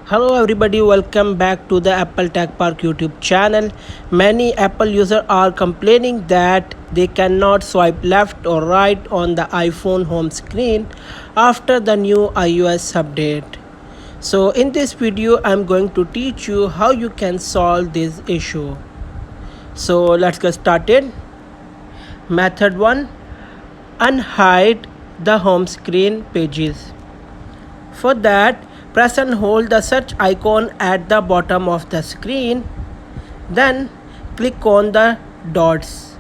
Hello everybody, welcome back to the Apple Tech Park YouTube channel. Many Apple users are complaining that they cannot swipe left or right on the iPhone home screen after the new iOS update. So in this video, I'm going to teach you how you can solve this issue. So let's get started. Method 1. Unhide the home screen pages. For that, press and hold the search icon at the bottom of the screen. Then click on the dots.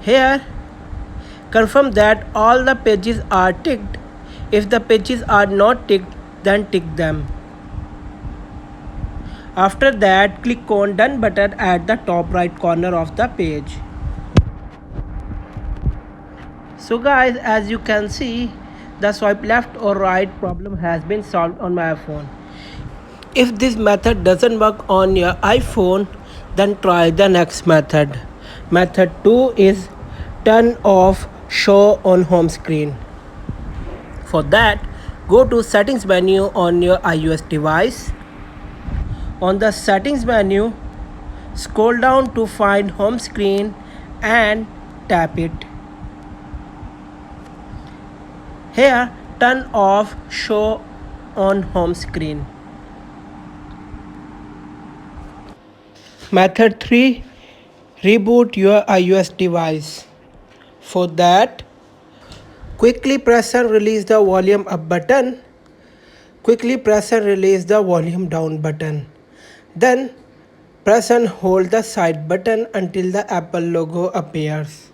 Here, confirm that all the pages are ticked. If the pages are not ticked, then tick them. After that, click on Done button at the top right corner of the page. So guys, as you can see, the swipe left or right problem has been solved on my phone. If this method doesn't work on your iPhone, then try the next method. Method 2 is turn off show on home screen. For that, go to settings menu on your iOS device. On the settings menu, scroll down to find home screen and tap it. Here, turn off show on home screen. Method 3. Reboot your iOS device. For that, quickly press and release the volume up button. Quickly press and release the volume down button. Then press and hold the side button until the Apple logo appears.